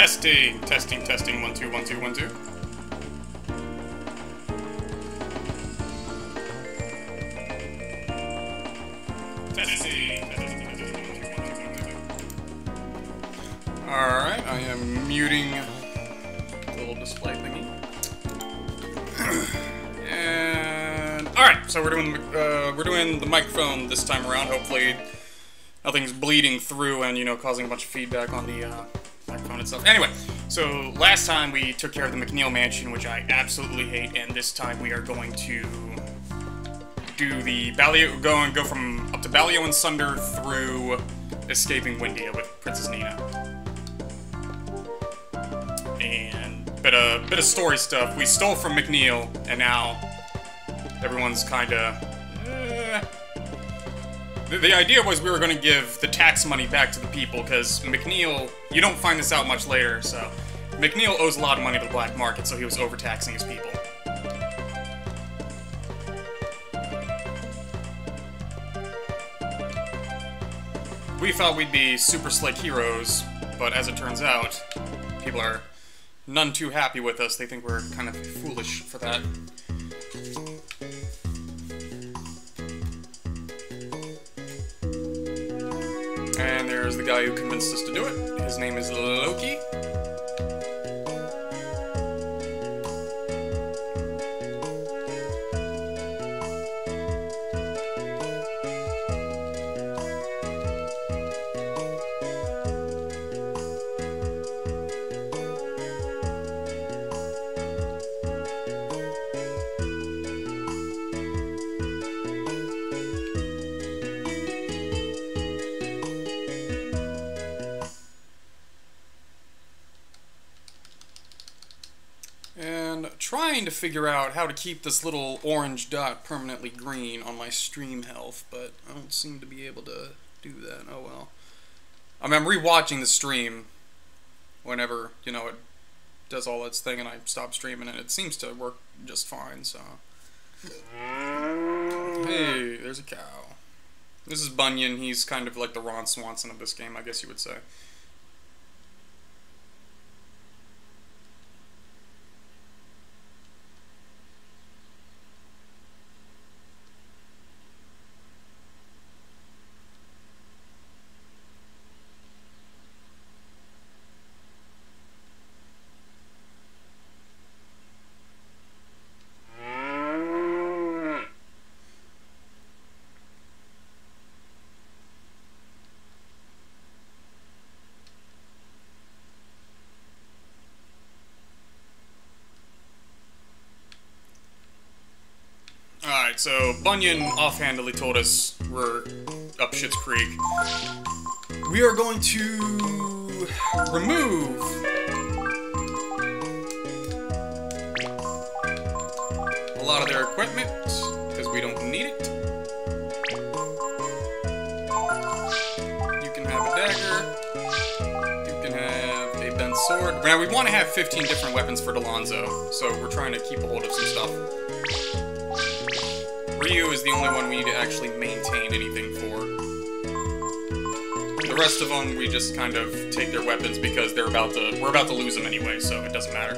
Testing, testing, testing. 1 2 1 2 1 2. Testing. Alright, I am muting the little display thingy. And alright, so we're doing the microphone this time around. Hopefully nothing's bleeding through and, you know, causing a bunch of feedback on the microphone itself. Anyway, so last time we took care of the McNeil mansion, which I absolutely hate, and this time we are going to do the go from up to Balio and Sunder through escaping Wyndia with Princess Nina. And bit of story stuff. We stole from McNeil, and now everyone's kinda The idea was we were going to give the tax money back to the people, because McNeil, you don't find this out much later, so McNeil owes a lot of money to the black market, so he was overtaxing his people. We thought we'd be super slick heroes, but as it turns out, people are none too happy with us. They think we're kind of foolish for that. And there's the guy who convinced us to do it. His name is Loki. Trying to figure out how to keep this little orange dot permanently green on my stream health, but I don't seem to be able to do that. Oh well. I mean, I'm rewatching the stream whenever, you know, it does all its thing and I stop streaming, and it seems to work just fine, so. Hey, there's a cow. This is Bunyan. He's kind of like the Ron Swanson of this game, I guess you would say. Alright, so Bunyan offhandedly told us we're up Schitt's Creek. We are going to remove a lot of their equipment, because we don't need it. You can have a dagger. You can have a bent sword. Now, we want to have 15 different weapons for Delonzo, so we're trying to keep a hold of some stuff. Ryu is the only one we need to actually maintain anything for. The rest of them, we just kind of take their weapons because we're about to lose them anyway, so it doesn't matter.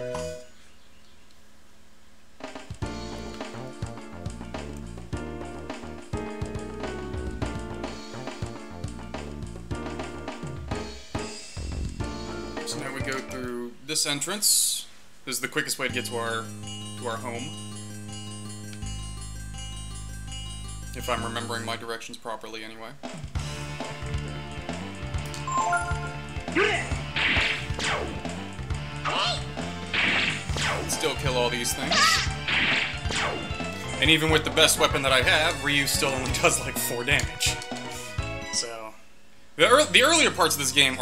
So now we go through this entrance. This is the quickest way to get to our home. If I'm remembering my directions properly, anyway. Still kill all these things. And even with the best weapon that I have, Ryu still only does like 4 damage. So, the earlier parts of this game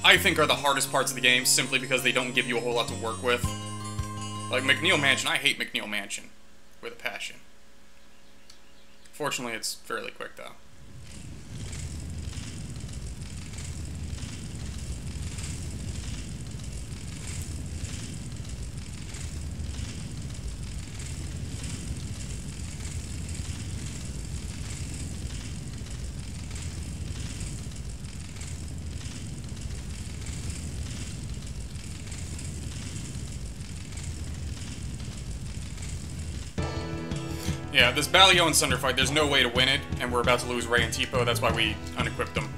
I think are the hardest parts of the game, simply because they don't give you a whole lot to work with. Like McNeil Mansion, I hate McNeil Mansion with a passion. Fortunately, it's fairly quick, though. Yeah, this Balio and Sunder fight, there's no way to win it, and we're about to lose Ray and Tipo, that's why we unequipped them.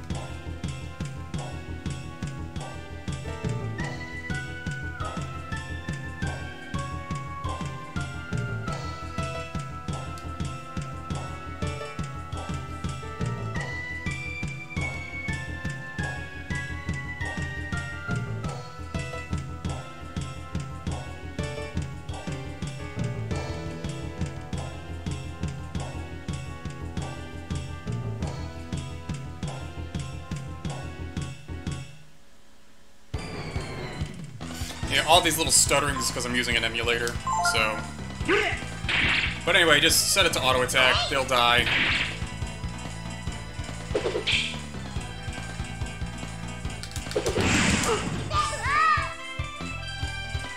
Yeah, all these little stutterings because I'm using an emulator, so... But anyway, just set it to auto-attack, they'll die.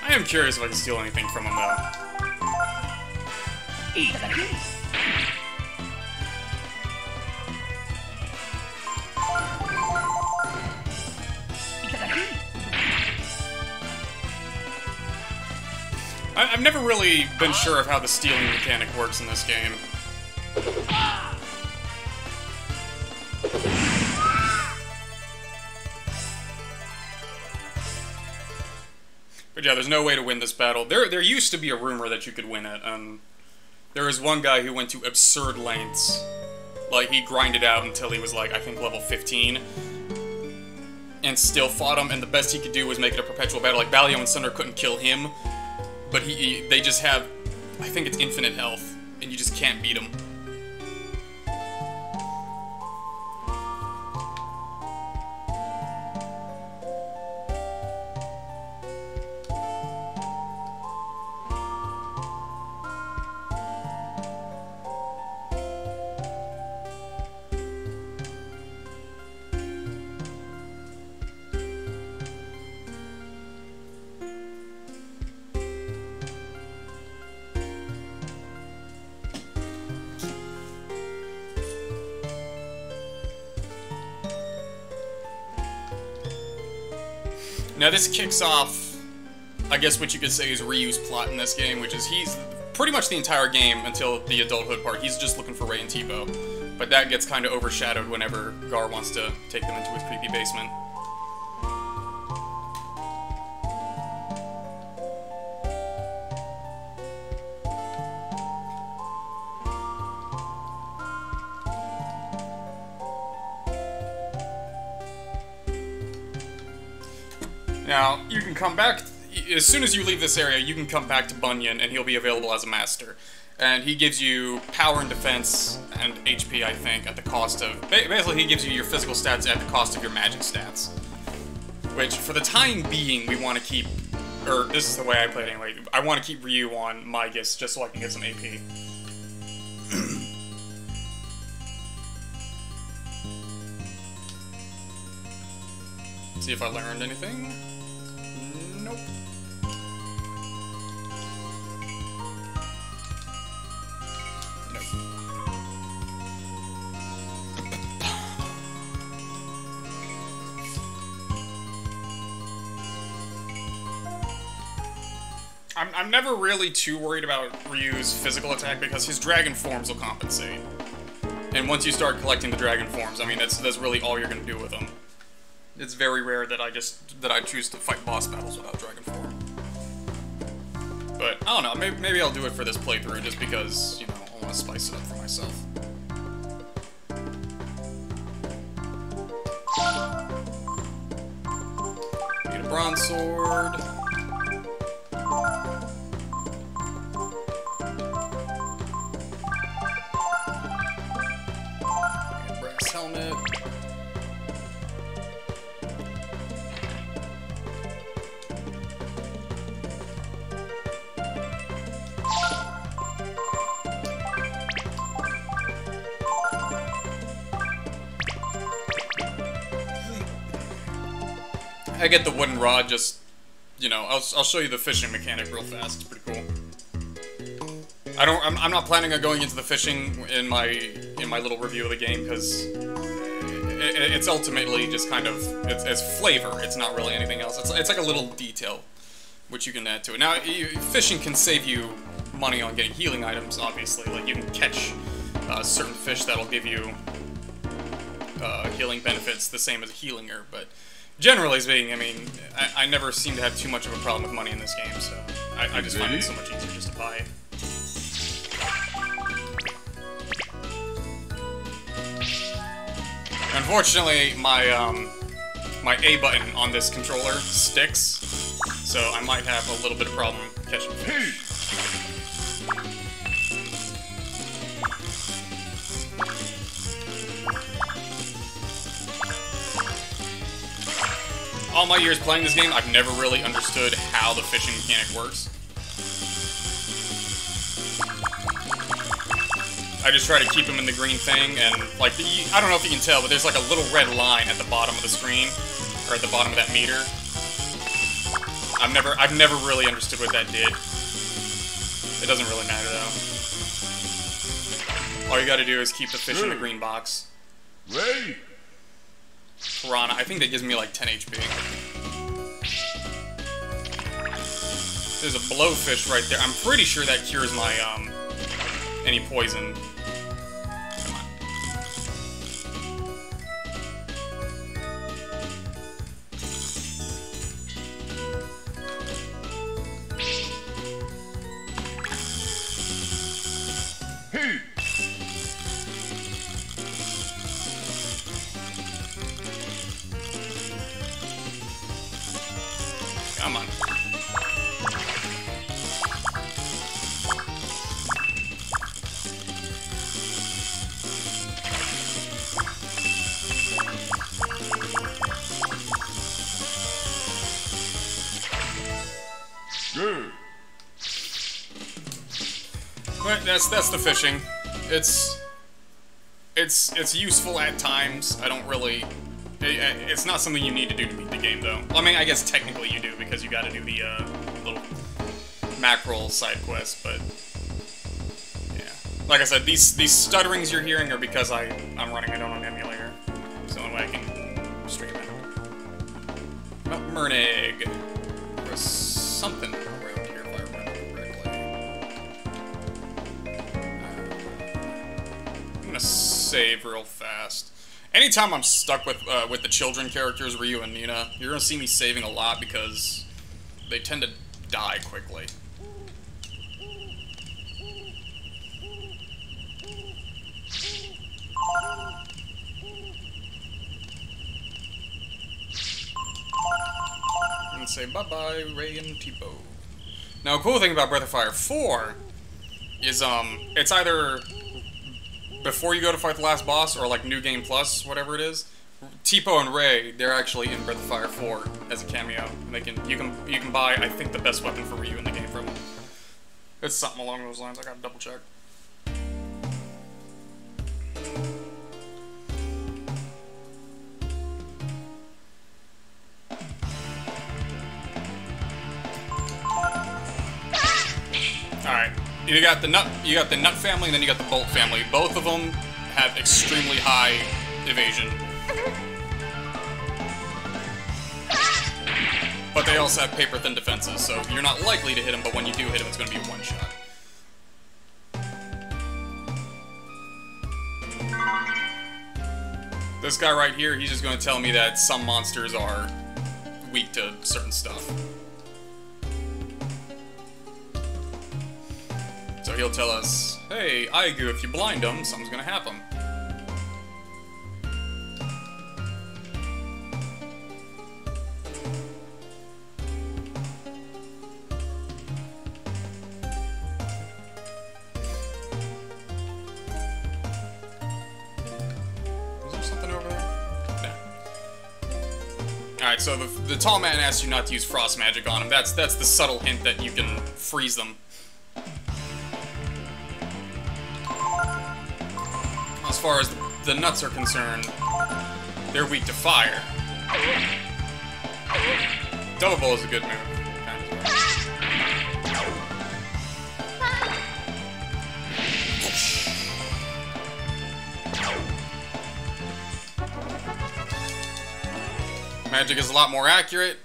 I am curious if I can steal anything from him, though. I've never really been sure of how the stealing mechanic works in this game. But yeah, there's no way to win this battle. There used to be a rumor that you could win it. There was one guy who went to absurd lengths. Like, he grinded out until he was, like, I think level 15. And still fought him, and the best he could do was make it a perpetual battle. Like, Balio and Sunder couldn't kill him. But they just have, I think it's infinite health, and you just can't beat them. Now this kicks off, I guess what you could say is Ryu's plot in this game, which is he's pretty much the entire game until the adulthood part, he's just looking for Ray and Tipo. But that gets kind of overshadowed whenever Gar wants to take them into his creepy basement. Now, you can come back, as soon as you leave this area, you can come back to Bunyan, and he'll be available as a master. And he gives you power and defense and HP, I think, at the cost of... Basically, he gives you your physical stats at the cost of your magic stats. Which, for the time being, we want to keep... Or, this is the way I play it anyway. I want to keep Ryu on Migas, just so I can get some AP. See if I learned anything. Nope. Nope. I'm never really too worried about Ryu's physical attack because his dragon forms will compensate. And once you start collecting the dragon forms, I mean, that's really all you're gonna do with them. It's very rare that I choose to fight boss battles without dragon form. But I don't know, maybe I'll do it for this playthrough just because, you know, I want to spice it up for myself. Need a bronze sword. Need a brass helmet. I get the wooden rod, just, you know, I'll show you the fishing mechanic real fast. It's pretty cool. I'm not planning on going into the fishing in my little review of the game because it's ultimately just kind of it's flavor. It's not really anything else. It's like a little detail which you can add to it. Now, fishing can save you money on getting healing items, obviously. Like, you can catch certain fish that'll give you healing benefits the same as a healing herb, but generally speaking, I mean, I never seem to have too much of a problem with money in this game, so I just find it so much easier just to buy it. Unfortunately, my A button on this controller sticks, so I might have a little bit of problem catching fish. All my years playing this game, I've never really understood how the fishing mechanic works. I just try to keep them in the green thing, and like, I don't know if you can tell, but there's like a little red line at the bottom of the screen, or at the bottom of that meter. I've never really understood what that did. It doesn't really matter though. All you gotta do is keep the fish in the green box. Ray! Piranha, I think that gives me like 10 HP. There's a blowfish right there. I'm pretty sure that cures my, any poison. Come on. Hey! Come on. Good. But that's the fishing. It's useful at times. I don't really. It's not something you need to do to beat the game, though. Well, I mean, I guess technically you do, because you gotta do the little mackerel side quest, but yeah. Like I said, these stutterings you're hearing are because I'm running it on an emulator. It's the only way I can stream it. Oh, Mernig. There was something around here, if I remember correctly. I'm gonna save real fast. Anytime I'm stuck with the children characters, Ryu and Nina, you're gonna see me saving a lot because they tend to die quickly. And say bye-bye, Ray and Tipo. Now, a cool thing about Breath of Fire 4 is, it's either before you go to fight the last boss, or like New Game Plus, whatever it is. Tipo and Ray, they're actually in Breath of Fire 4 as a cameo. And you can buy, I think, the best weapon for Ryu in the game from them. It's something along those lines. I gotta double check. Alright, you got the nut family, and then you got the bolt family. Both of them have extremely high evasion. But they also have paper-thin defenses, so you're not likely to hit them, but when you do hit them, it's going to be a one-shot. This guy right here, he's just going to tell me that some monsters are weak to certain stuff. So he'll tell us, hey, Aigu, if you blind them, something's gonna happen. Was there something over there? No. Alright, so the tall man asks you not to use frost magic on him. That's the subtle hint that you can freeze them. As far as the nuts are concerned, they're weak to fire. Double Bowl is a good move. Magic is a lot more accurate,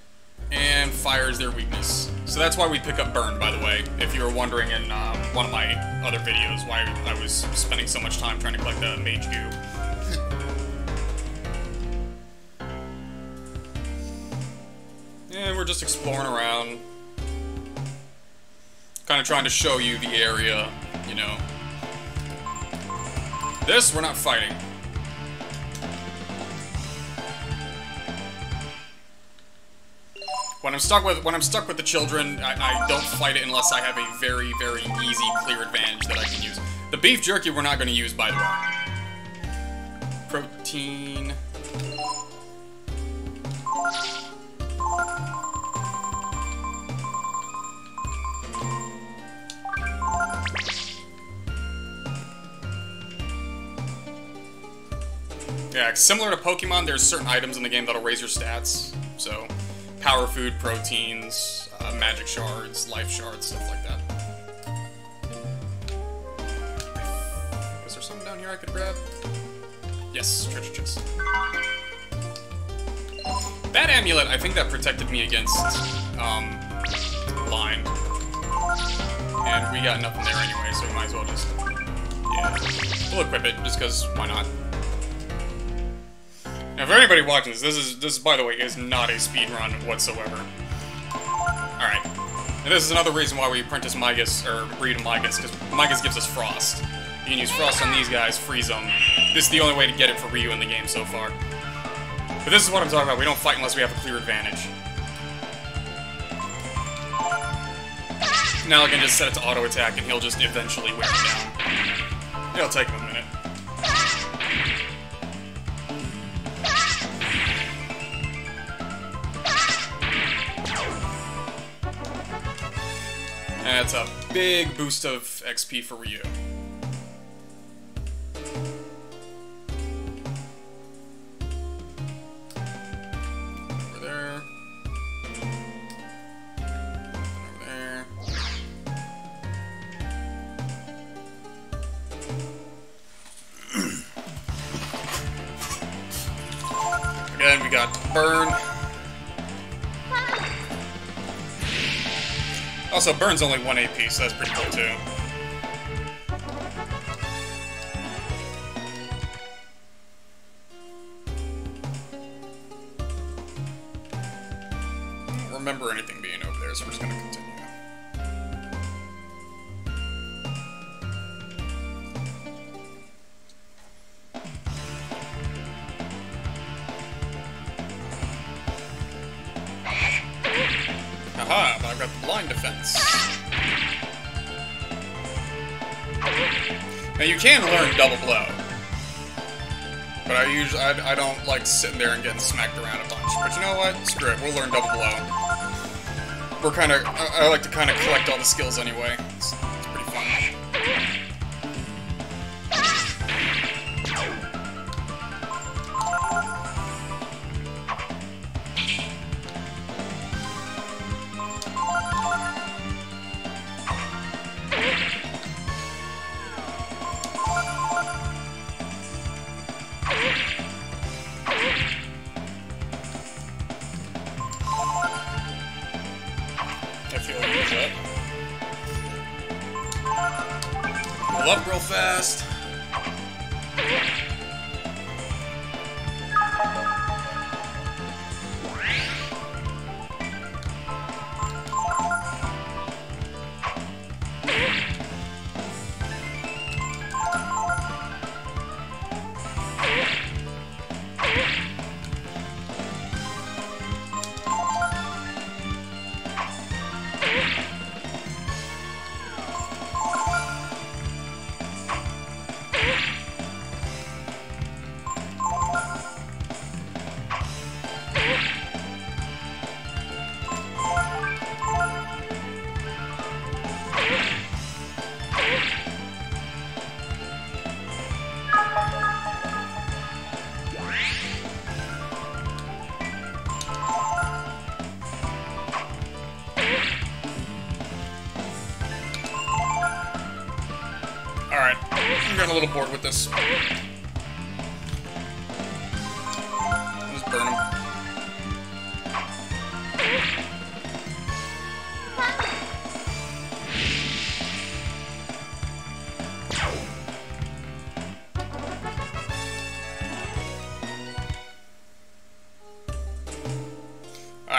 and fire is their weakness. So that's why we pick up Burn, by the way, if you were wondering in one of my other videos why I was spending so much time trying to collect the mage goo. And we're just exploring around. Kind of trying to show you the area, you know. This, we're not fighting. When I'm stuck with the children, I don't fight it unless I have a very, very easy, clear advantage that I can use. The beef jerky we're not going to use, by the way. Protein. Yeah, similar to Pokemon, there's certain items in the game that'll raise your stats. So, power food, proteins, magic shards, life shards, stuff like that. Was there something down here I could grab? Yes, treasure chest. That amulet, I think that protected me against, line. And we got nothing there anyway, so we might as well just, yeah. We'll equip it, just because, why not? Now, for anybody watching this, by the way, is not a speed run whatsoever. Alright. And this is another reason why we apprentice Migas, or breed Migas, because Migas gives us Frost. You can use Frost on these guys, freeze them. This is the only way to get it for Ryu in the game so far. But this is what I'm talking about. We don't fight unless we have a clear advantage. Now I can just set it to auto attack and he'll just eventually wear it down. It'll take him a minute. And it's a big boost of XP for Ryu. Over there. Over there. Again, we got Burn. Also, Burn's only 1 AP, so that's pretty cool, too. I don't remember anything being over there, so we're just gonna continue. Haha, but I've got the blind defense. Now you can learn double blow, but I don't like sitting there and getting smacked around a bunch. But you know what? Screw it, we'll learn double blow. I like to kind of collect all the skills anyway. It's pretty fun. Level up real fast. Alright, I'm getting a little bored with this. Let's burn him.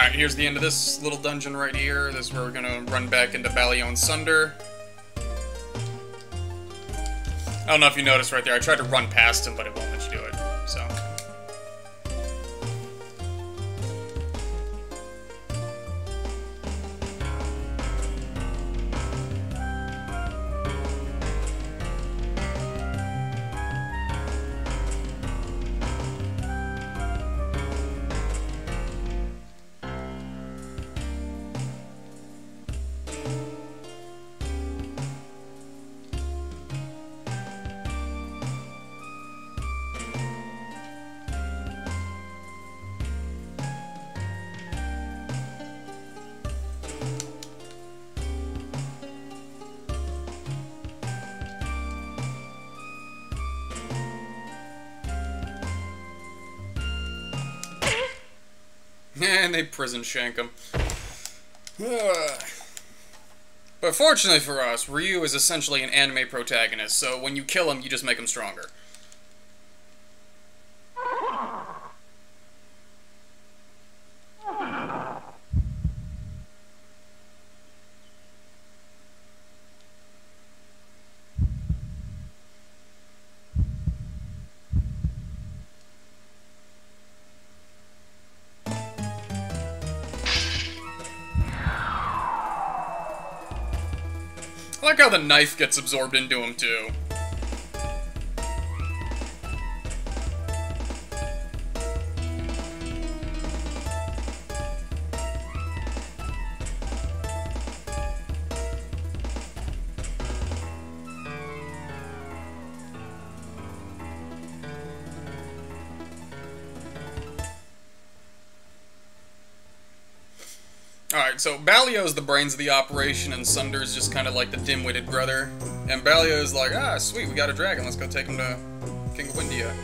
Alright, here's the end of this little dungeon right here. This is where we're gonna run back into Ballion Sunder. I don't know if you noticed right there, I tried to run past him, but it won't let you do it, so... And they prison shank him. But fortunately for us, Ryu is essentially an anime protagonist, so when you kill him, you just make him stronger. I like how the knife gets absorbed into him, too. Alright, so Ballio's the brains of the operation, and Sunder's just kind of like the dim-witted brother. And Ballio's like, ah, sweet, we got a dragon, let's go take him to King of Wyndia.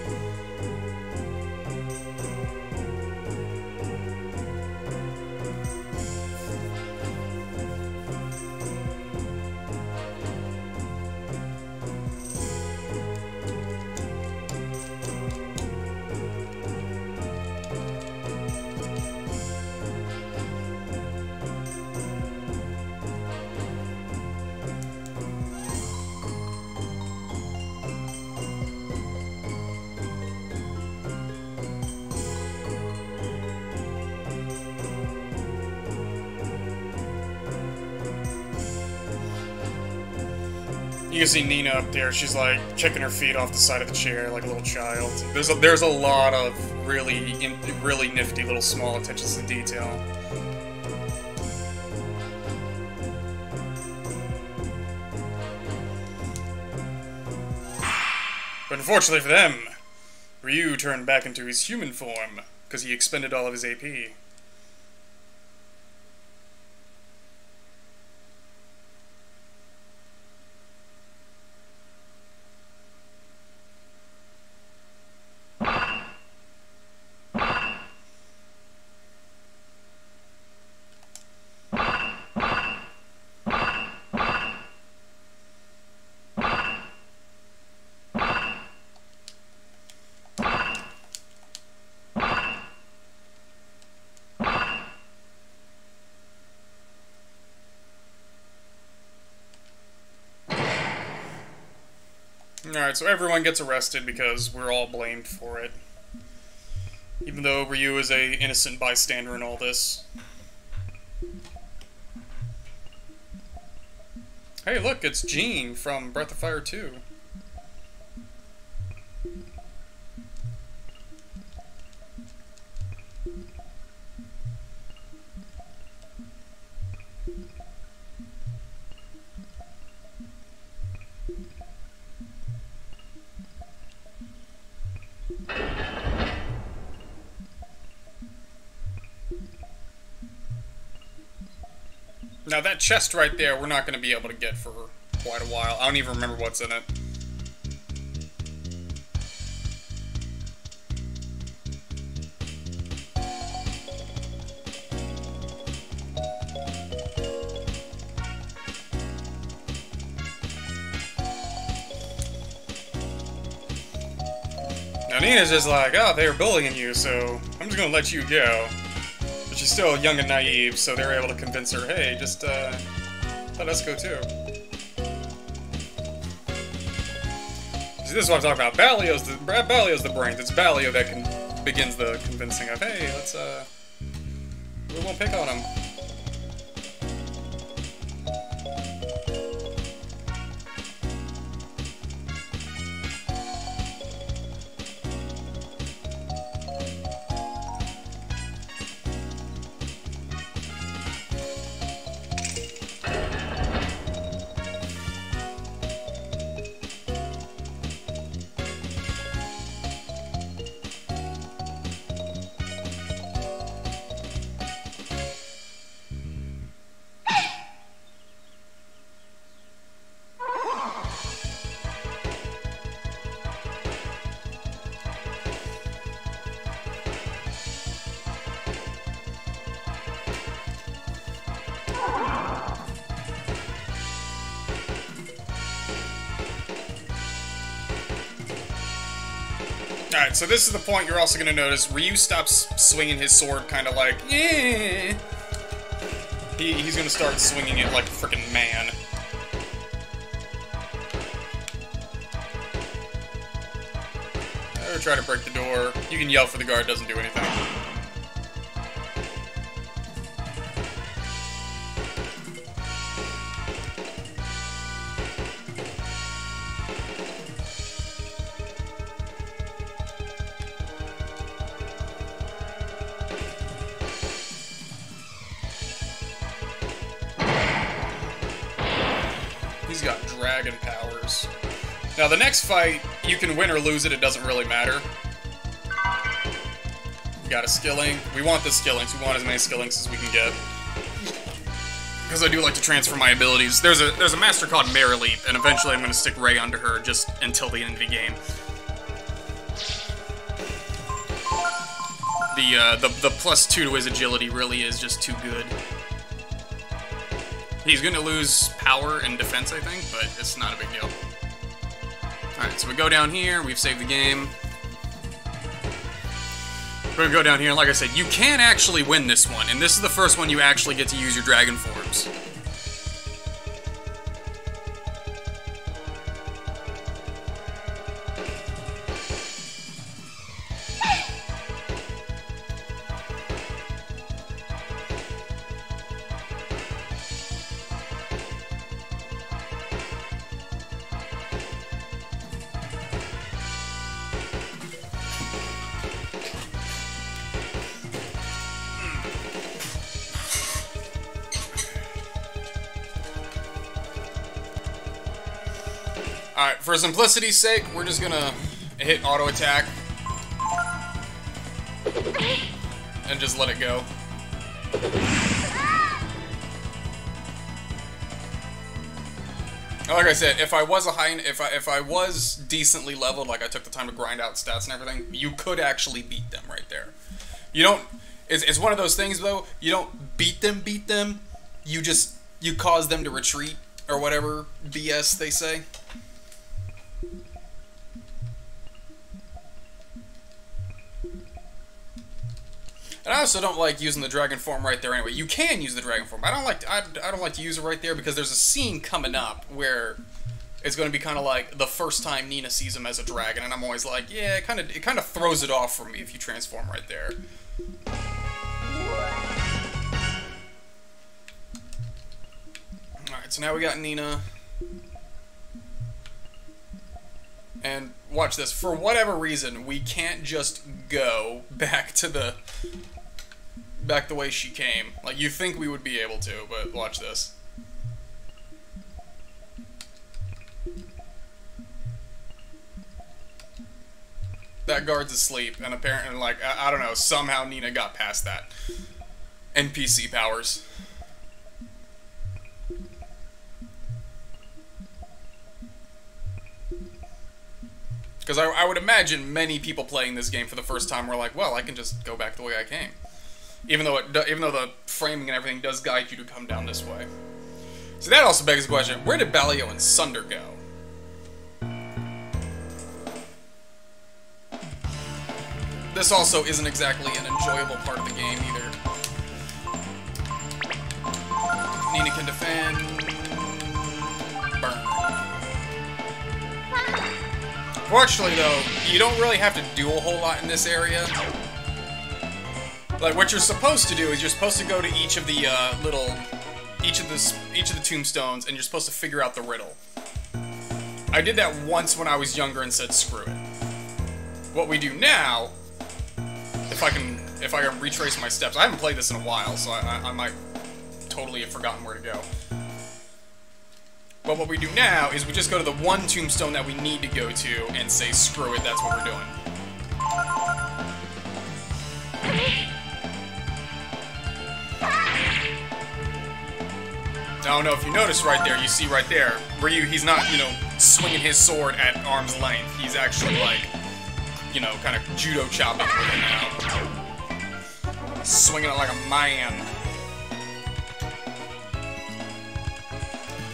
You can see Nina up there. She's like kicking her feet off the side of the chair like a little child. There's a lot of really nifty little small attentions to detail. But unfortunately for them, Ryu turned back into his human form because he expended all of his AP. Alright, so everyone gets arrested because we're all blamed for it. Even though Ryu is a innocent bystander in all this. Hey, look, it's Jean from Breath of Fire 2. Now that chest right there, we're not going to be able to get for quite a while. I don't even remember what's in it. Now Nina's just like, oh, they were bullying you, so I'm just going to let you go. But she's still young and naive, so they're able to convince her, hey, just, let us go too. See, this is what I'm talking about. Balio's the brains. It's Balio that begins the convincing of, hey, let's, we won't pick on him. Alright, so this is the point you're also going to notice. Ryu stops swinging his sword kind of like, eh. He's going to start swinging it like a freaking man. Or try to break the door. You can yell for the guard, doesn't do anything. He's got dragon powers. Now, the next fight, you can win or lose it, it doesn't really matter. We got a skilling. We want the skillings. We want as many skillings as we can get. Because I do like to transfer my abilities. There's a master called Mary Leap, and eventually I'm going to stick Ray under her just until the end of the game. The +2 to his agility really is just too good. He's going to lose power and defense, I think, but it's not a big deal. Alright, so we go down here, we've saved the game. We're going to go down here, and like I said, you can actually win this one, and this is the first one you actually get to use your dragon forms. Alright, for simplicity's sake, we're just gonna hit auto attack and just let it go. Like I said, if I was if I was decently leveled, like I took the time to grind out stats and everything, you could actually beat them right there. You don't. It's one of those things though. You don't beat them. You cause them to retreat or whatever BS they say. And I also don't like using the dragon form right there anyway. You can use the dragon form. I don't like to use it right there because there's a scene coming up where it's going to be kind of like the first time Nina sees him as a dragon, and I'm always like, yeah, it kind of throws it off for me if you transform right there. Alright, so now we got Nina. And watch this. For whatever reason, we can't just go back the way she came. Like, you think we would be able to, but watch this. That guard's asleep, and apparently, like, I don't know, somehow Nina got past that. NPC powers. Because I would imagine many people playing this game for the first time were like, well, I can just go back the way I came. Even though the framing and everything does guide you to come down this way. So that also begs the question, where did Balio and Sunder go? This also isn't exactly an enjoyable part of the game either. Nina can defend. Burn. Fortunately, though, you don't really have to do a whole lot in this area. Like, what you're supposed to do is you're supposed to go to each of the each of the tombstones, and you're supposed to figure out the riddle. I did that once when I was younger and said screw it. What we do now, if I can retrace my steps, I haven't played this in a while, so I might totally have forgotten where to go. But what we do now is we just go to the one tombstone that we need to go to and say screw it, that's what we're doing. I don't know if you noticed right there, you see right there, Ryu, he's not, you know, swinging his sword at arm's length. He's actually, like, you know, kind of judo chopping with it now. Swinging it like a man.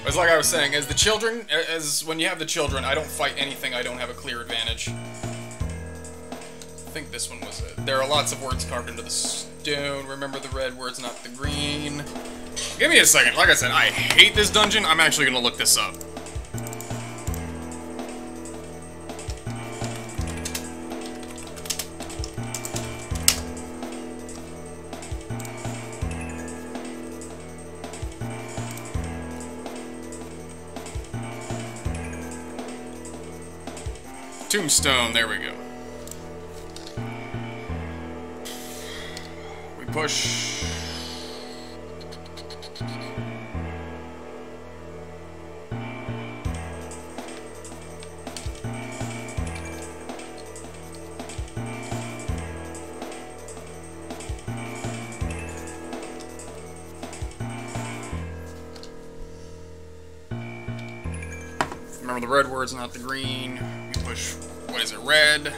It's like I was saying, as when you have the children, I don't fight anything I don't have a clear advantage. I think this one was it. There are lots of words carved into the stone. Remember the red words, not the green. Give me a second. Like I said, I hate this dungeon. I'm actually going to look this up. Tombstone, there we go. We push. Remember the red words, not the green. We push, what is it, red?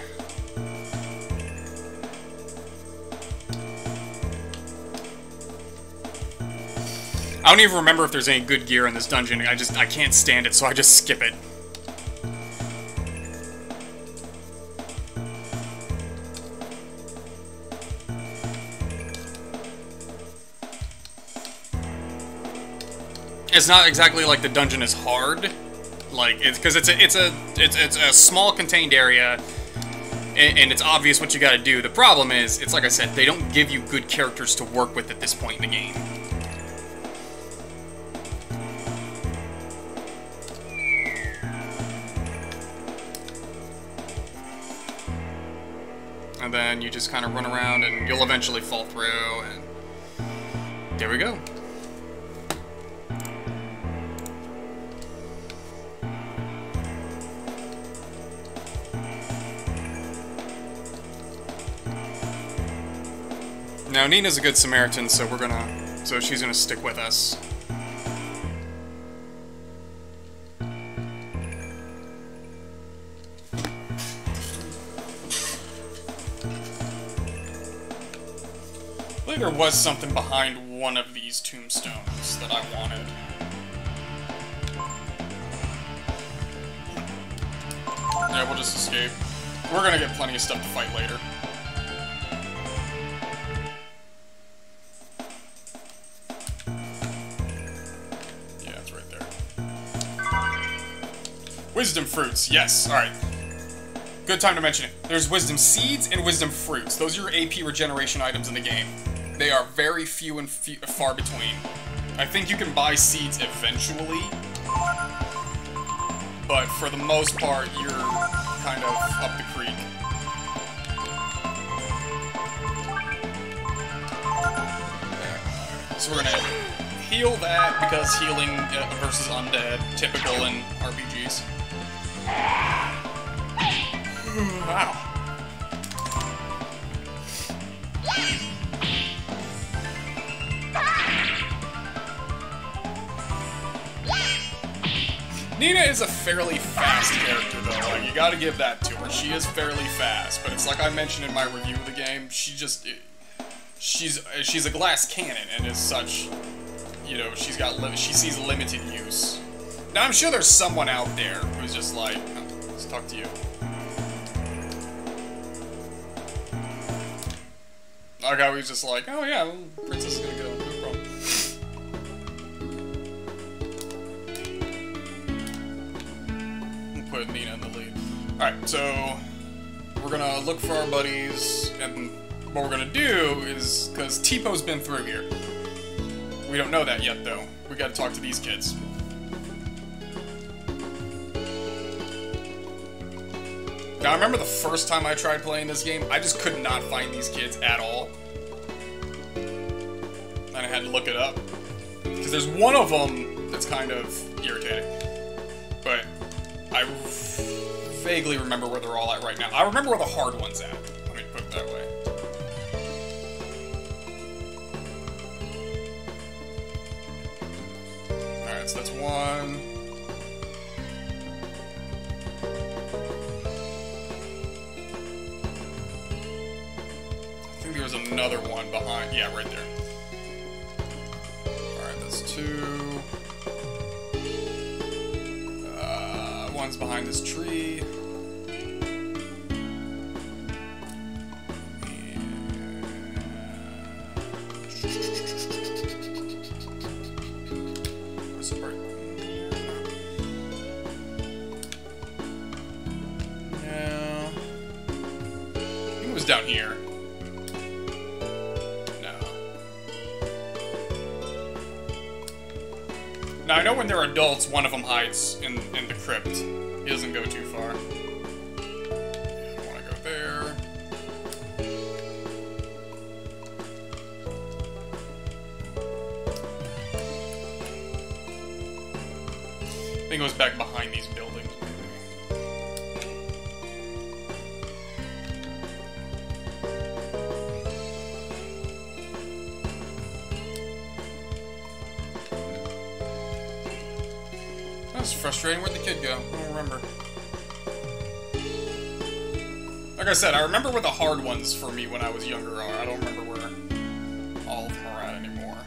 I don't even remember if there's any good gear in this dungeon. I can't stand it, so I just skip it. It's not exactly like the dungeon is hard. Like, because it's a small contained area, and it's obvious what you gotta do. The problem is, it's like I said, they don't give you good characters to work with at this point in the game. And then you just kind of run around, and you'll eventually fall through, and there we go. Now, Nina's a good Samaritan, so she's gonna stick with us. I believe there was something behind one of these tombstones that I wanted. Yeah, we'll just escape. We're gonna get plenty of stuff to fight later. Wisdom fruits, yes. Alright. Good time to mention it. There's wisdom seeds and wisdom fruits. Those are your AP regeneration items in the game. They are very few and far between. I think you can buy seeds eventually, but for the most part, you're kind of up the creek. So we're gonna heal that, because healing versus undead, typical in RPGs. Wow. Nina is a fairly fast character, though. Like, you gotta give that to her. She is fairly fast, but it's like I mentioned in my review of the game, she's a glass cannon, and as such, you know, she sees limited use. Now, I'm sure there's someone out there who's just like, oh, let's talk to you. Our guy was just like, oh yeah, well, Princess is gonna go, no problem. put Nina in the lead. Alright, so we're gonna look for our buddies, and what we're gonna do is, because T-Po's been through here. We don't know that yet, though. We gotta talk to these kids. Now, I remember the first time I tried playing this game, I just could not find these kids at all. And I had to look it up. Because there's one of them that's kind of irritating. But I vaguely remember where they're all at right now. I remember where the hard one's at. Let me put it that way. Alright, so that's one. I think there was another one behind. Yeah, right there. Alright, that's two. One's behind this tree. Where's the bird? No. I think it was down here. Now, I know when they're adults, one of them hides in the crypt. He doesn't go too far. I don't want to go there. I think it goes back behind these buildings. That's frustrating. Where'd the kid go? I don't remember. Like I said, I remember where the hard ones for me when I was younger are. I don't remember where all of them are at anymore.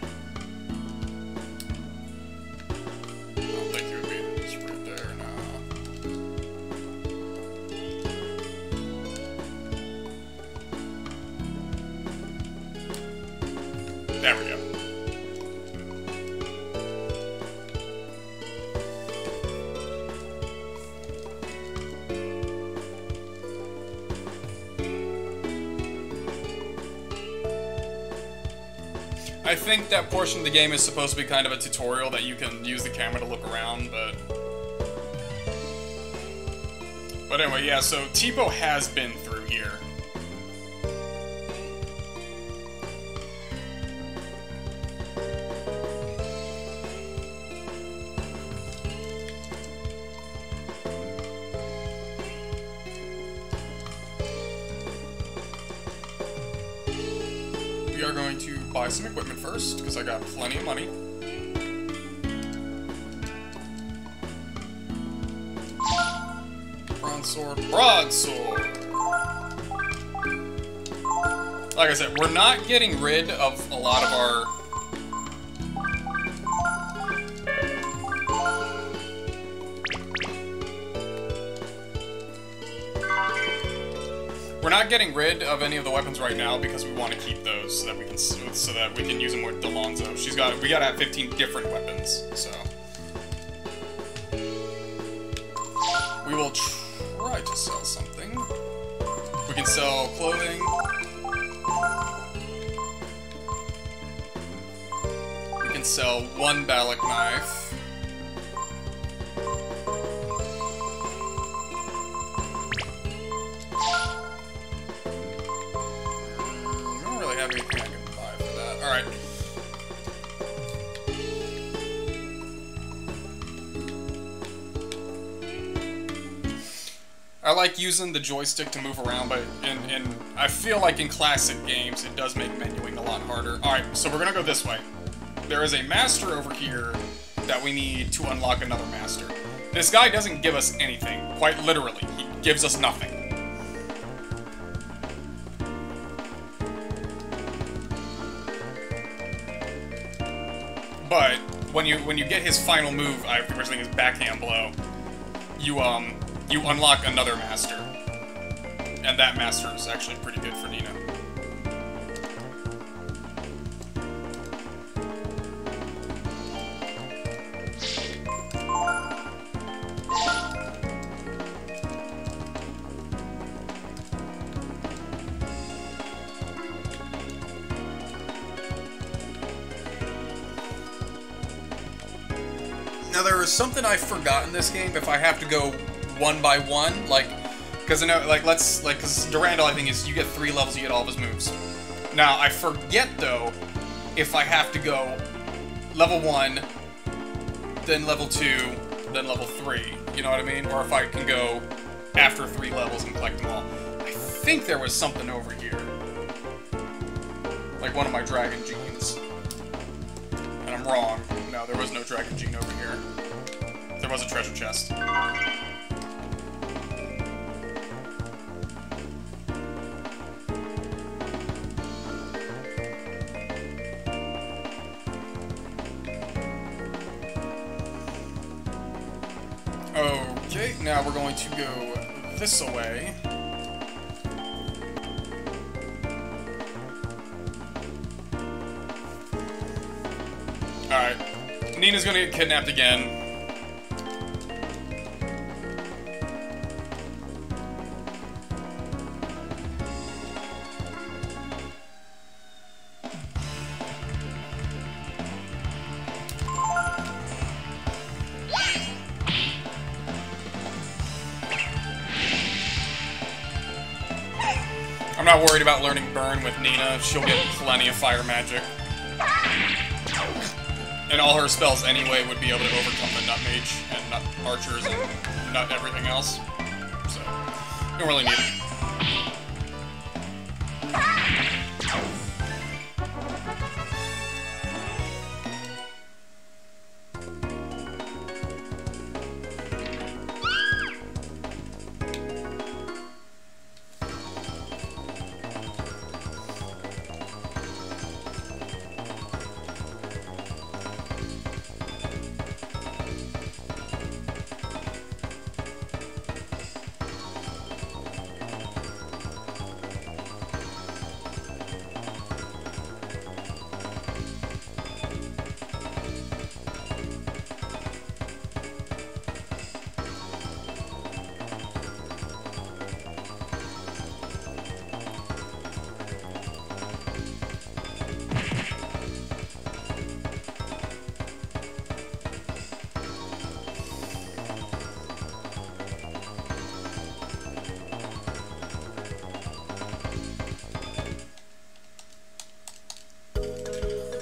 I don't think it would be just right there, no. There we go. I think that portion of the game is supposed to be kind of a tutorial that you can use the camera to look around, but anyway, yeah, so T-Po has been through here. We are going to buy some equipment first, because I got plenty of money. Broadsword, broadsword! Like I said, we're not getting rid of a lot of our... We're not getting rid of any of the weapons right now because we want to keep those so that we can use them with Delonzo. We gotta have 15 different weapons, so we will try to sell something. We can sell clothing. We can sell one Balak knife. Anything I can buy for that. Alright. I like using the joystick to move around, but I feel like in classic games it does make menuing a lot harder. Alright, so we're gonna go this way. There is a master over here that we need to unlock another master. This guy doesn't give us anything, quite literally. He gives us nothing. But when you get his final move, I originally his backhand blow, you unlock another master, and that master is actually pretty good for Nina. Now there is something I forgot in this game. If I have to go one by one, like, because I know, like, because Durandal, I think, is you get 3 levels, you get all of his moves. Now I forget though if I have to go level 1, then level 2, then level 3. You know what I mean? Or if I can go after 3 levels and collect them all. I think there was something over here, like one of my Dragon Genes. And I'm wrong. No, there was no Dragon Gene over here. There was a treasure chest. Okay, now we're going to go this way. Alright. Nina's gonna get kidnapped again. I'm not worried about learning Burn with Nina. She'll get plenty of fire magic. And all her spells anyway would be able to overcome the Nut Mage and Nut Archers and Nut everything else. So, don't really need it.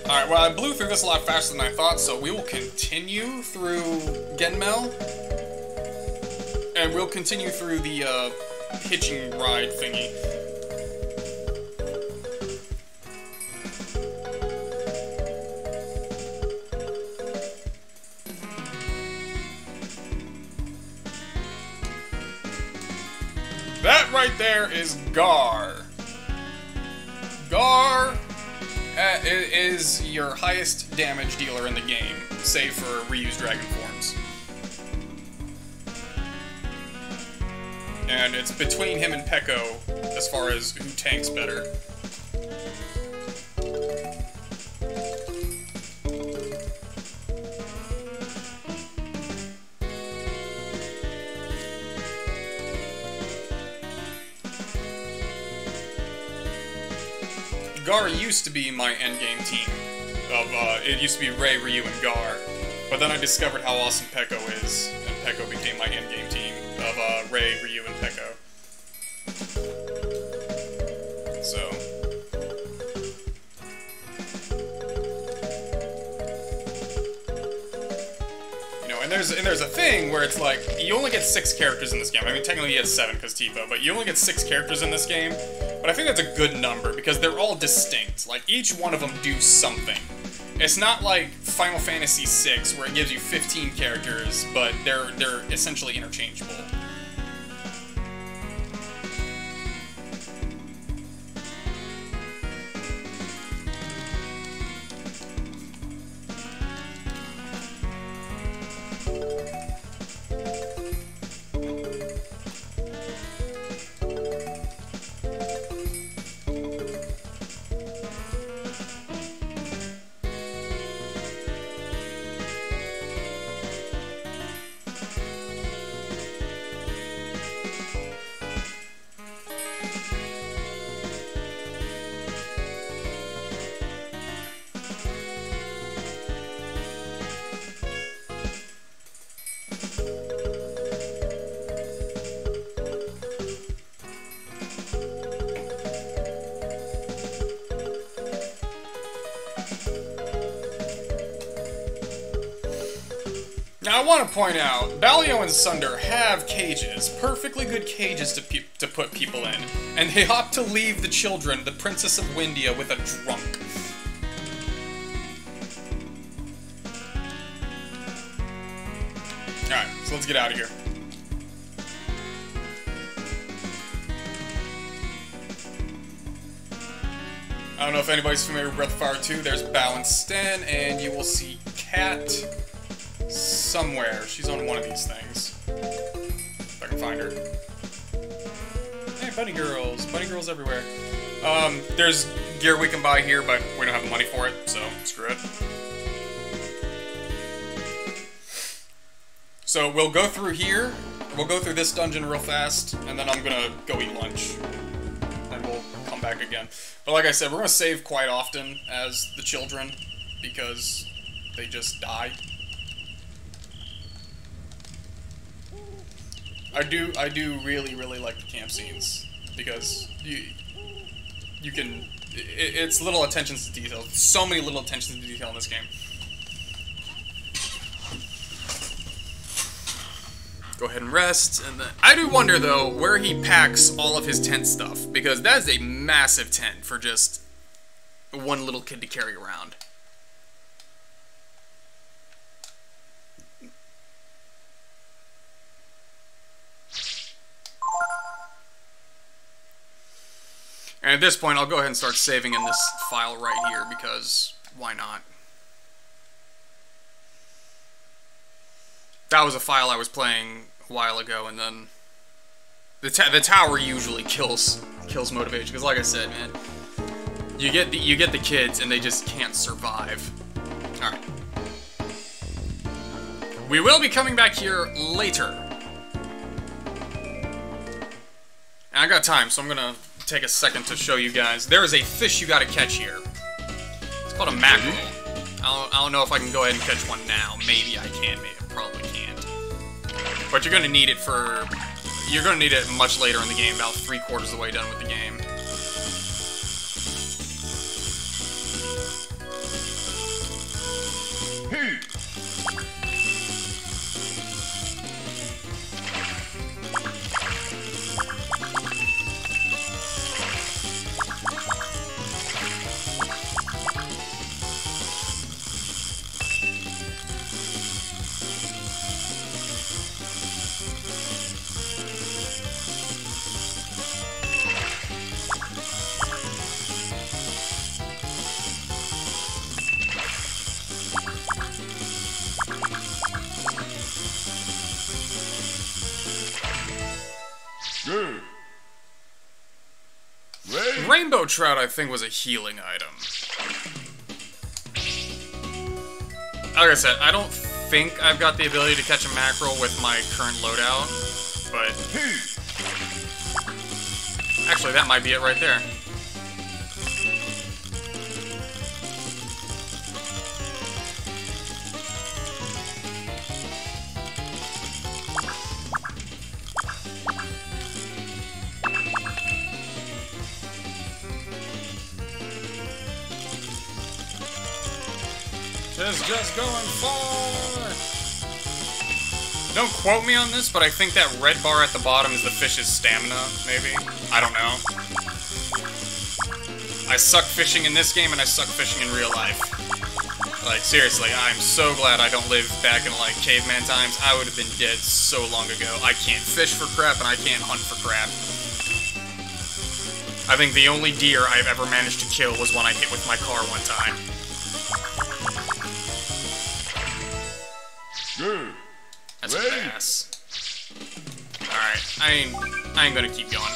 Alright, well I blew through this a lot faster than I thought, so we will continue through Genmel. And we'll continue through the, hitching ride thingy. That right there is Gar. Gar is your highest damage dealer in the game, save for reused dragon forms. And it's between him and Peko as far as who tanks better. Gar used to be my endgame team. It used to be Ray, Ryu, and Gar. But then I discovered how awesome Peko is, and Peko became my endgame team of Ray, Ryu, and Peko. So. You know, and there's a thing where it's like, you only get 6 characters in this game. I mean, technically you have 7 because Tifa, but you only get 6 characters in this game. But I think that's a good number, because they're all distinct. Like, each one of them do something. It's not like Final Fantasy VI, where it gives you 15 characters, but they're essentially interchangeable. Now, I want to point out, Balio and Sunder have cages, perfectly good cages to put people in, and they opt to leave the children, the Princess of Wyndia, with a drunk. Alright, so let's get out of here. I don't know if anybody's familiar with Breath of Fire 2, there's Bao and Sten, and you will see Cat somewhere. She's on one of these things. If I can find her. Hey, bunny girls. Bunny girls everywhere. There's gear we can buy here, but we don't have the money for it, so screw it. So we'll go through here, we'll go through this dungeon real fast, and then I'm gonna go eat lunch. And we'll come back again. But like I said, we're gonna save quite often as the children, because they just die. I do really like the camp scenes, because you can, it's little attentions to detail. So many little attentions to detail in this game. Go ahead and rest, and then I do wonder though where he packs all of his tent stuff, because that is a massive tent for just one little kid to carry around. And at this point, I'll go ahead and start saving in this file right here, because why not? That was a file I was playing a while ago, and then the tower usually kills motivation, because like I said, man, you get the kids and they just can't survive. All right, we will be coming back here later, and I got time, so I'm gonna take a second to show you guys. There is a fish you gotta catch here. It's called a mackerel. I don't know if I can go ahead and catch one now. Maybe I can, maybe I probably can't. But you're gonna need it much later in the game, about 3/4 of the way done with the game. Good. Rainbow trout, I think, was a healing item. Like I said, I don't think I've got the ability to catch a mackerel with my current loadout, but actually, that might be it right there. It's just going far. Don't quote me on this, but I think that red bar at the bottom is the fish's stamina, maybe? I don't know. I suck fishing in this game, and I suck fishing in real life. Like, seriously, I'm so glad I don't live back in, like, caveman times. I would have been dead so long ago. I can't fish for crap, and I can't hunt for crap. I think the only deer I've ever managed to kill was one I hit with my car one time. Good. That's a bass. Alright, I ain't gonna keep going.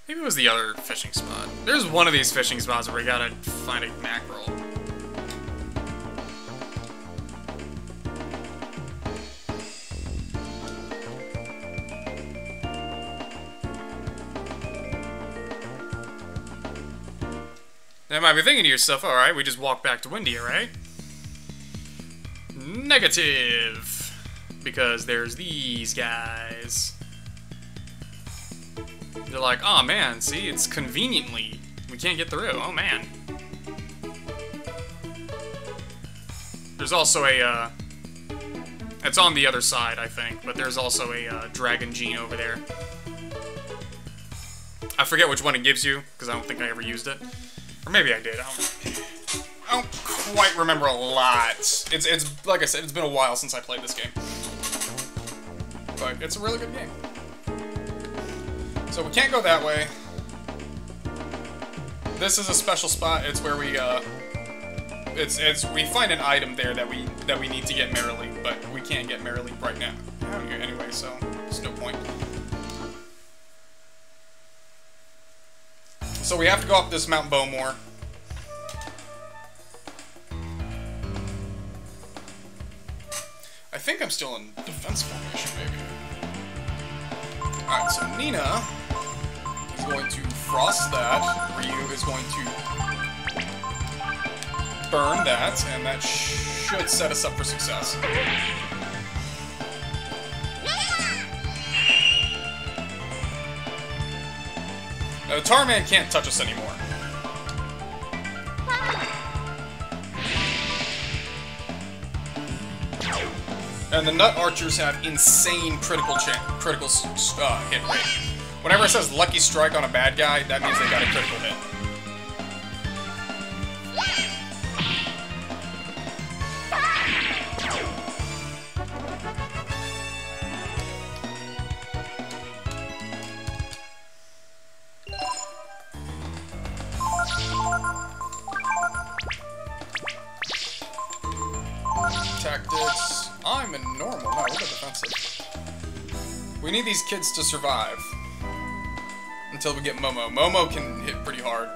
Maybe it was the other fishing spot. There's one of these fishing spots where we gotta find a mackerel. You might be thinking to yourself, alright, we just walk back to Wyndia, right? Negative! Because there's these guys. They're like, oh man, see, it's conveniently, we can't get through, oh man. There's also a, it's on the other side, I think, but there's also a Dragon Gene over there. I forget which one it gives you, because I don't think I ever used it. Or maybe I did, I don't quite remember a lot. It's like I said, it's been a while since I played this game. But it's a really good game. So we can't go that way. This is a special spot. It's where we we find an item there that we need to get Merrily, but we can't get Merrily right now. Anyway, so there's no point. So we have to go up this Mount Bowmore. I think I'm still in defense formation, maybe. Alright, so Nina is going to frost that. Ryu is going to burn that, and that should set us up for success. Now, the Tarman can't touch us anymore. And the Nut Archers have insane critical hit rate. Whenever it says Lucky Strike on a bad guy, that means they got a critical hit. Tactics. I'm in normal. No, we're defensive. We need these kids to survive. Until we get Momo. Momo can hit pretty hard.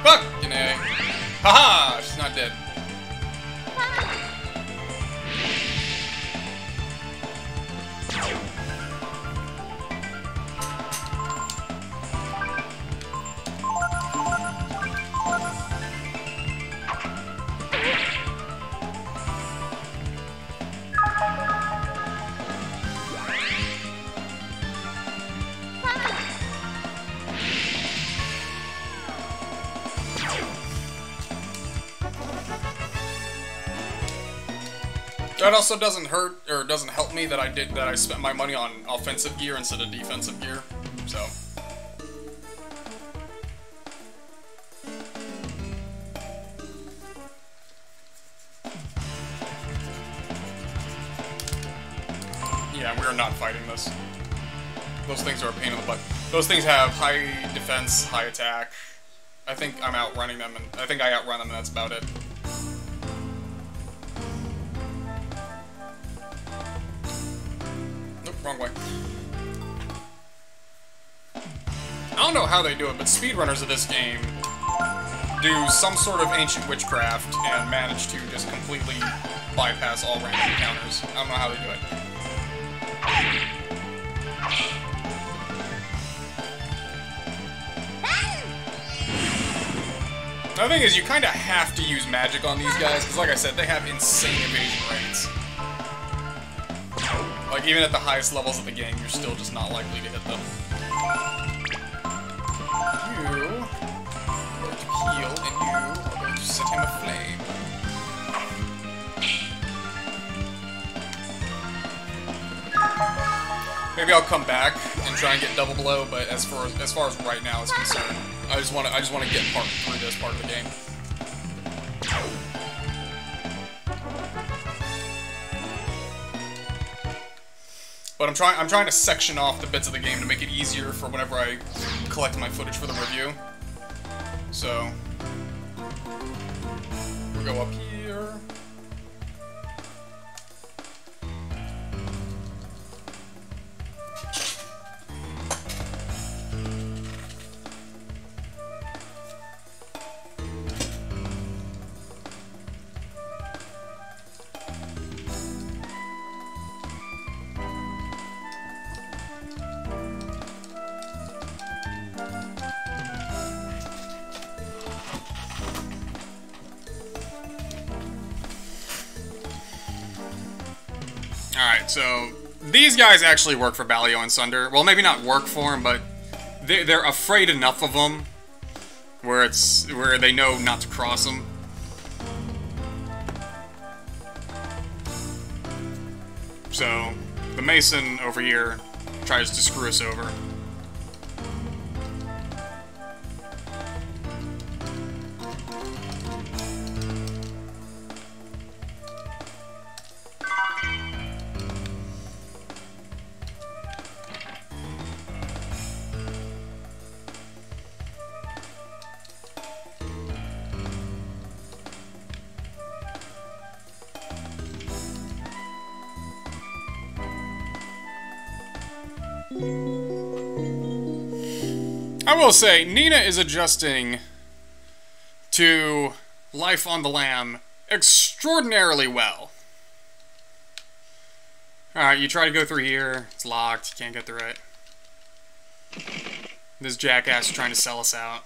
Fucking A. Haha! She's not dead. That also doesn't hurt, or doesn't help me that I spent my money on offensive gear instead of defensive gear, so. Yeah, we're not fighting this. Those things are a pain in the butt. Those things have high defense, high attack. I think I'm outrunning them, and I think I outrun them, and that's about it. Wrong way. I don't know how they do it, but speedrunners of this game do some sort of ancient witchcraft and manage to just completely bypass all random encounters. I don't know how they do it. Another thing is, you kind of have to use magic on these guys, because like I said, they have insane evasion rates. Like, even at the highest levels of the game, you're still just not likely to hit them. You are going to heal, and you are going to set him aflame. Maybe I'll come back and try and get double blow, but as far as right now is concerned, I just want to get through this part of the game. But I'm trying to section off the bits of the game to make it easier for whenever I collect my footage for the review. So we'll go up here. so these guys actually work for Balio and Sunder. Well, maybe not work for them, but they're afraid enough of them where they know not to cross them. So the Mason over here tries to screw us over. I will say, Nina is adjusting to life on the lam extraordinarily well. Alright, you try to go through here, it's locked, you can't get through it. This jackass is trying to sell us out.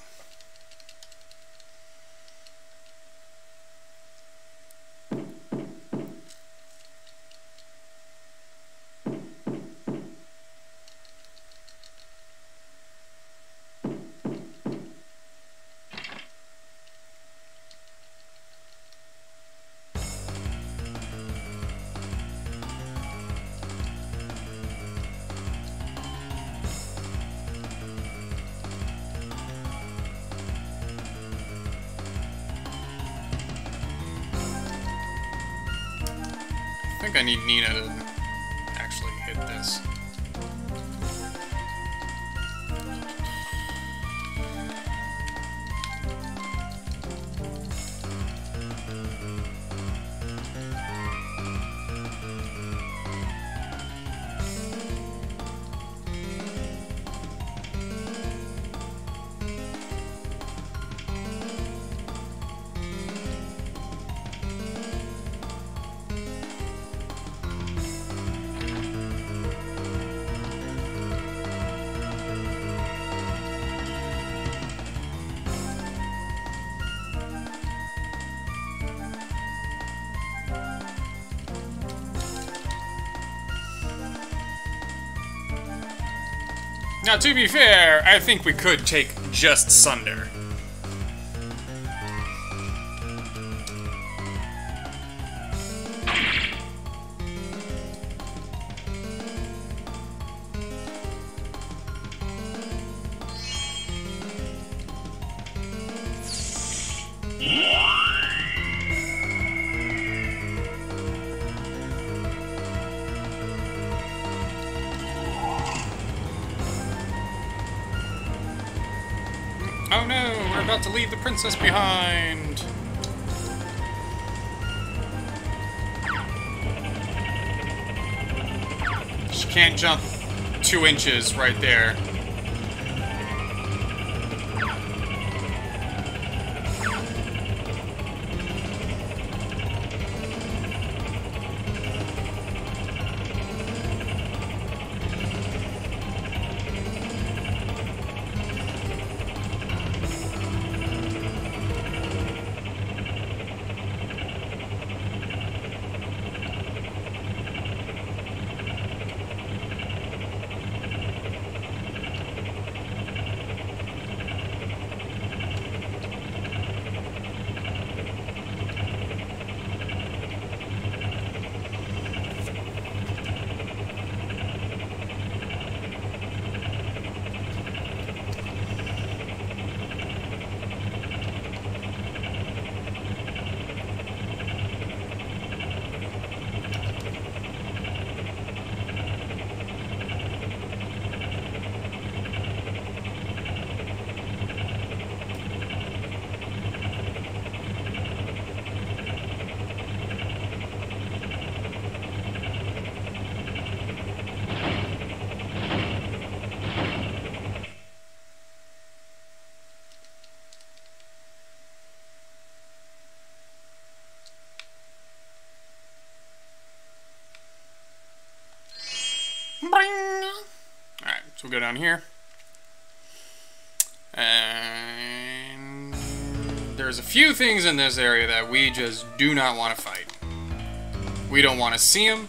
I think I need Nina to actually hit this. Now, to be fair, I think we could take just Sunder. Oh no, we're about to leave the princess behind. She can't jump 2 inches right there. Alright, so we'll go down here. And there's a few things in this area that we just do not want to fight. We don't want to see them.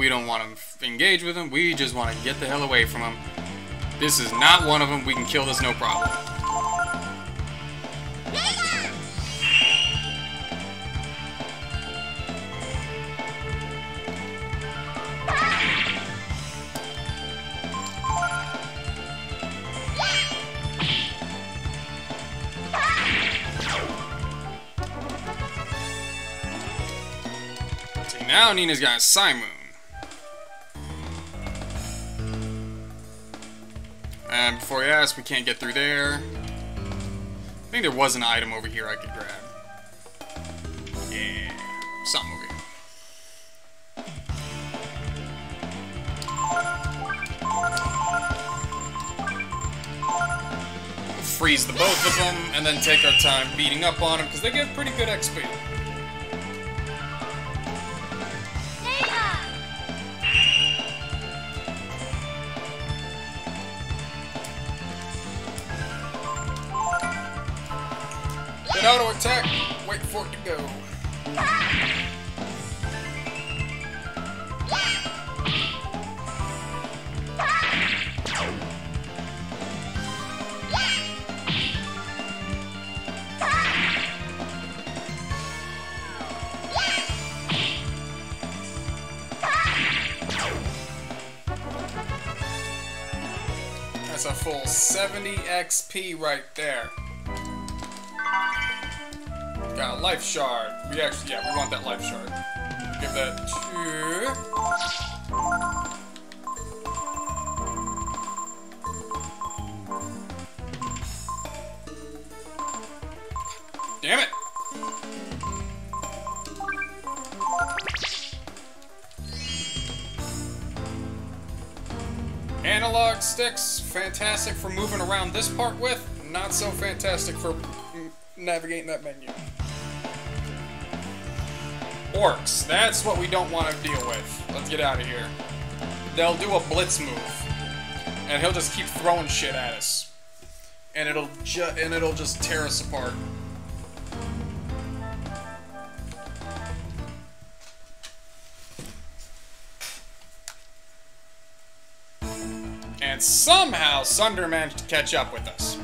We don't want to engage with him. We just want to get the hell away from him. This is not one of them. We can kill this no problem. See, now Nina's got a Simoon. And before you ask, we can't get through there. I think there was an item over here I could grab. Yeah, something over here. We'll freeze the both of them, and then take our time beating up on them, because they give pretty good XP. Auto attack, wait for it to go. That's a full 70 XP right there. Got a life shard. We actually, yeah, we want that life shard. Give that to... Damn it! Analog sticks, fantastic for moving around this part with, not so fantastic for navigating that menu. Orcs, that's what we don't want to deal with. Let's get out of here. They'll do a blitz move, and he'll just keep throwing shit at us, and it'll just tear us apart. And somehow Sunder managed to catch up with us.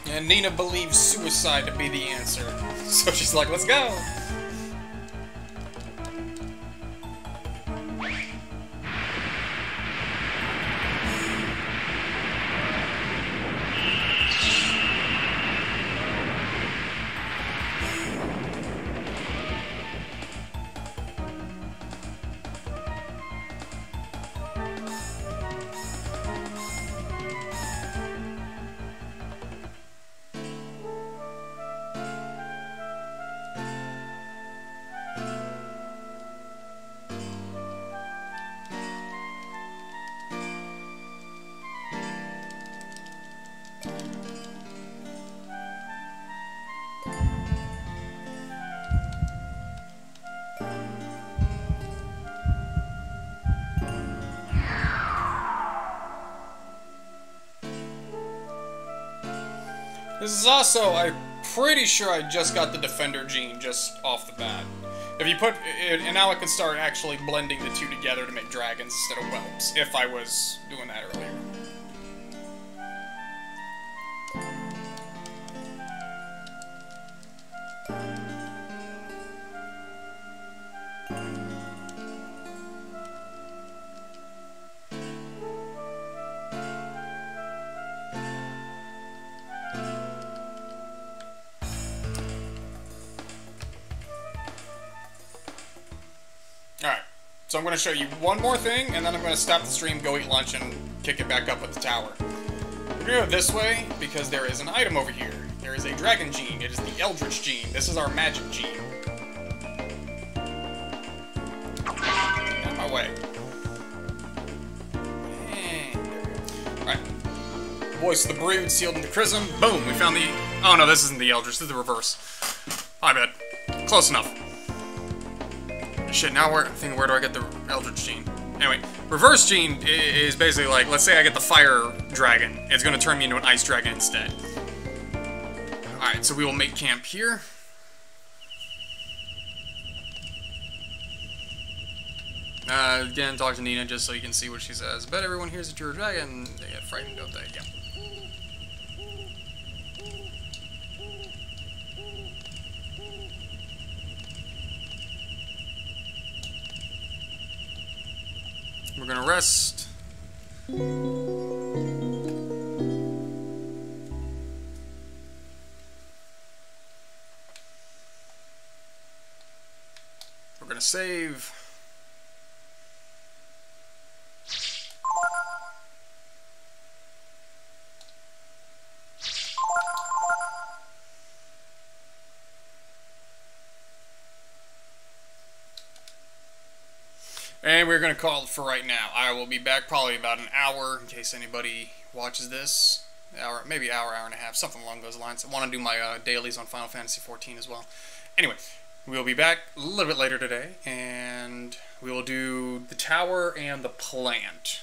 And Nina believes suicide to be the answer. So she's like, let's go! This is also, I'm pretty sure I just got the Defender gene just off the bat. If you put, and now I can start actually blending the two together to make dragons instead of whelps, if I was doing that earlier. Alright, so I'm going to show you one more thing, and then I'm going to stop the stream, go eat lunch, and kick it back up at the tower. We're going to go this way, because there is an item over here. There is a dragon gene. It is the Eldritch gene. This is our magic gene. way. And there we go. Alright. Voice of the Brood, sealed in the Chrism. Boom, we found the... Oh no, this isn't the Eldritch, this is the reverse. My bad. Close enough. Shit, now where do I get the Eldritch Gene? Anyway, Reverse Gene is basically like, let's say I get the Fire Dragon. It's gonna turn me into an Ice Dragon instead. Alright, so we will make camp here. Again, talk to Nina just so you can see what she says. Bet everyone hears that you're a dragon. They get frightened, don't they? Yeah. We're gonna rest. We're gonna save. And we're going to call it for right now. I will be back probably about an hour in case anybody watches this. Hour, maybe hour and a half, something along those lines. I want to do my dailies on Final Fantasy XIV as well. Anyway, we'll be back a little bit later today, and we will do the tower and the plant.